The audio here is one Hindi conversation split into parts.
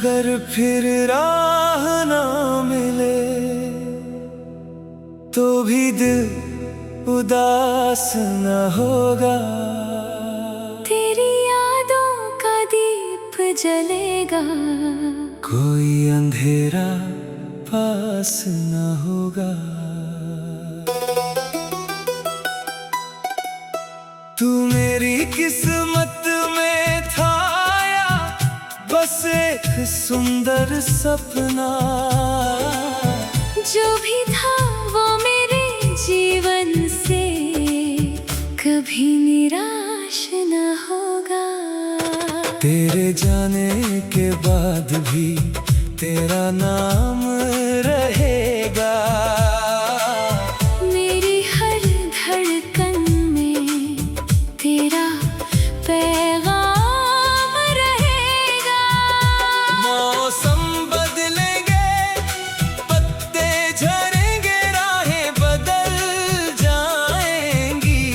अगर फिर राह ना मिले तो भी दिल उदास न होगा। तेरी यादों का दीप जलेगा, कोई अंधेरा पास न होगा। तू मेरी किस्मत में था या बस एक सुंदर सपना। जो भी था वो मेरे जीवन से कभी निराश न होगा। तेरे जाने के बाद भी तेरा नाम रहेगा। मेरी हर धड़कन में तेरा पैगाम रहेगा। मौसम बदलेंगे, पत्ते झड़ेंगे, राहें बदल जाएंगी,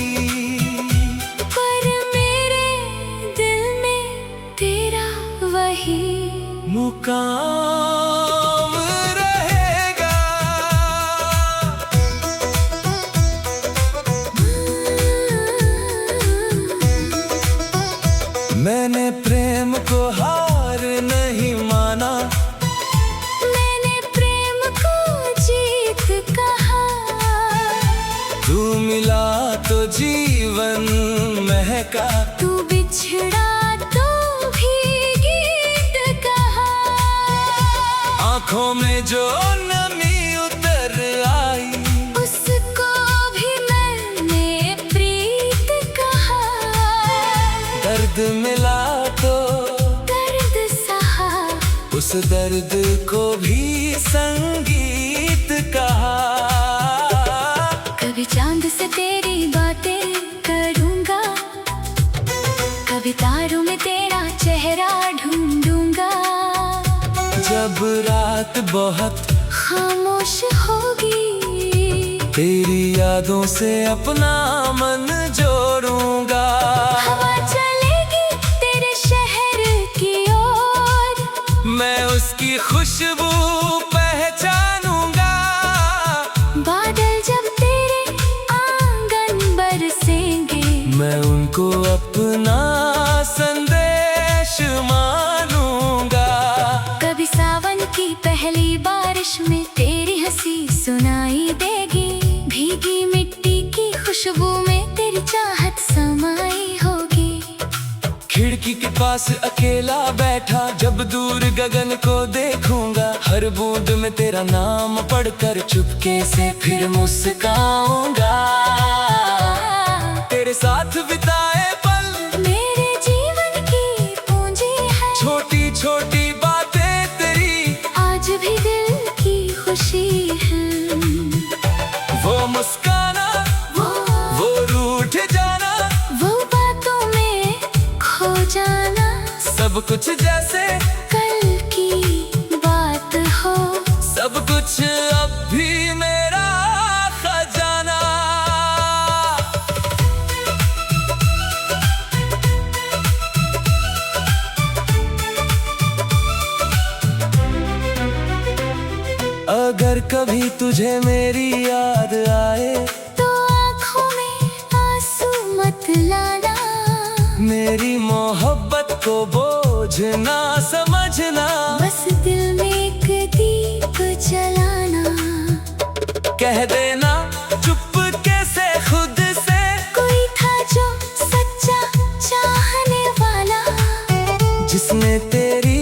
पर मेरे दिल में तेरा वही मुकाम रहेगा। मैंने प्रेम को हार नहीं माना, मैंने प्रेम को जीत कहा। तू मिला तो जीवन महका, तू बिछड़ा तो भी गीत कहा। आँखों में जो नमी उतर आई, उसको भी मैंने प्रीत कहा। दर्द मिला तो दर्द सहा, उस दर्द को भी संगीत कहा। कभी चांद से तेरी बातें करूंगा, कभी तारों में तेरा चेहरा ढूंढूंगा। जब रात बहुत खामोश होगी, तेरी यादों से अपना मन जोड़ूंगा। हवा चलेगी तेरे शहर की ओर, मैं उसकी खुशबू पहचानूंगा। बादल जब तेरे आंगन बरसेंगे, मैं उनको अपना संदेश मानूंगा। कभी सावन की पहली बारिश में तेरी हंसी सुनाई देगी। भीगी मिट्टी की खुशबू में तेरी चाहत समाई होगी। खिड़की के पास अकेला बैठा जब दूर गगन को देखूंगा, हर बूंद में तेरा नाम पढ़कर चुपके से फिर मुस्काऊंगा। तेरे साथ बिताए पल मेरे जीवन की पूंजी है, छोटी छोटी बातें तेरी आज भी दिल की खुशी है। वो मुस्काना, वो रूठ जाना, वो बातों में खो जाना, सब कुछ जैसे कल की बात हो। सब कुछ अब भी मेरा खजाना। अगर कभी तुझे मेरी याद आए, तो आँखों में आंसू मत लाना। मेरी मोहब्बत को बोझ ना समझना। बस दिल में एक दीप जलाना। कह देना चुपके से खुद से, कोई था जो सच्चा चाहने वाला, जिसने तेरी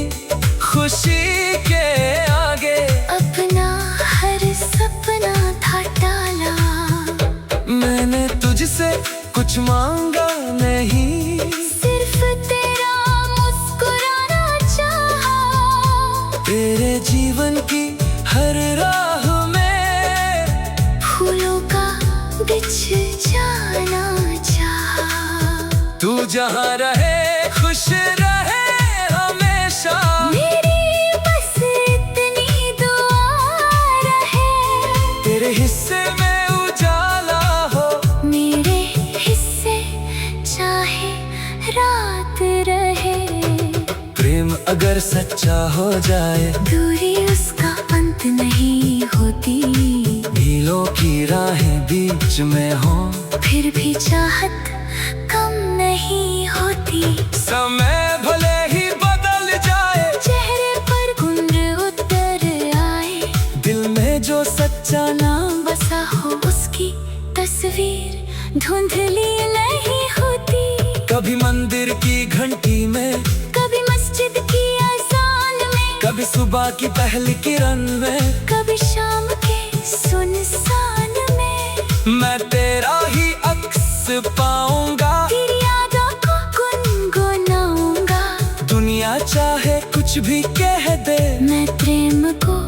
खुशी के आगे अपना हर सपना था टाला। मैंने तुझसे कुछ मांगा नहीं, सिर्फ तेरा मुस्कुराना चाहा। तेरे जीवन की हर राह में फूलों का बिछ जाना चाहा। तू जहाँ रहे खुश रहे हमेशा। मेरी बस इतनी दुआ रहे, तेरे हिस्से में उजाला हो, मेरे हिस्से चाहे रात रहे। प्रेम अगर सच्चा हो जाए, दूरी उसका अंत नहीं होती। मीलों की राहें बीच में हो, फिर भी चाहत कम नहीं होती। समय भले ही बदल जाए, चेहरे पर गुंज उतर आए, दिल में जो सच्चा नाम बसा हो उसकी तस्वीर धुंधली नहीं होती। कभी मंदिर की घंटी में, कभी मस्जिद की अज़ान में, कभी सुबह की पहली किरण में, कभी शाम के सुनसान में, मैं तेरा ही अक्स पाऊंगा। तेरी यादों को गुनगुनाऊंगा। दुनिया चाहे कुछ भी कह दे, मैं प्रेम को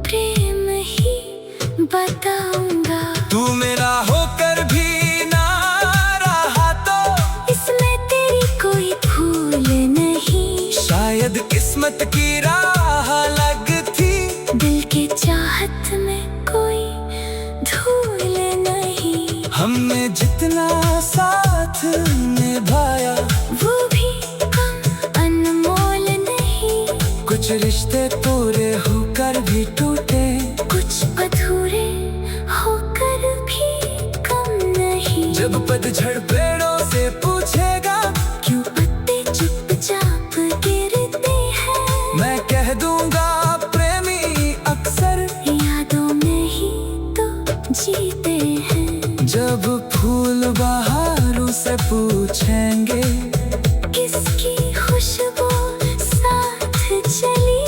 प्रेम ही बताऊंगा। तू मेरा होकर भी ना रहा तो इसमें तेरी कोई भूल नहीं। शायद किस्मत की राह अलग थी, दिल के चाहत में कोई धूल नहीं। हमने जितना साथ निभाया वो भी कम अनमोल नहीं। कुछ रिश्ते पूरे होकर भी टूटे, कुछ अधूरे होकर भी कम नहीं। जब पतझड़ पेड़ों से पूछेगा क्यों पत्ते चुपचाप गिरते हैं, मैं कह दूंगा प्रेमी अक्सर यादों में ही तो जीते हैं। जब फूल बहारों से पूछेंगे किसकी खुशबू साथ चली,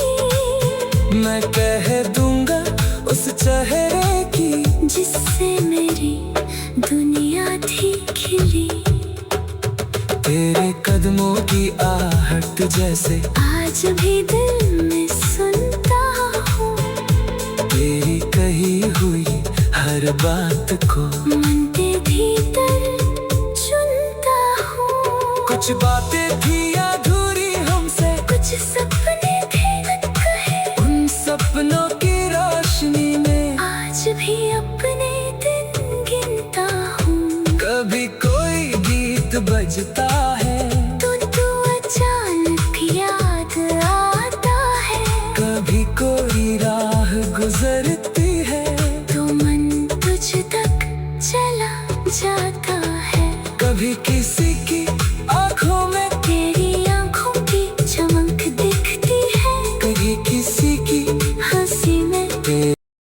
मैं कह दूंगा उस चेहरे की जिससे मेरी दुनिया थी खिली। तेरे कदमों की आहट जैसे आज भी दिल में सुनता हूँ, तेरी कही हुई हर बात को मन के भीतर चुनता हूँ। कुछ बातें थी अधूरी हमसे, कुछ सपने थे अनकहे, उन सपनों की रोशनी में आज भी अपने दिन गिनता हूँ। कभी कोई गीत बजता है, तो तू अचानक याद आता है। कभी कोई राह गुजरती है, तो मन तुझ तक चला जाता है। कभी किसी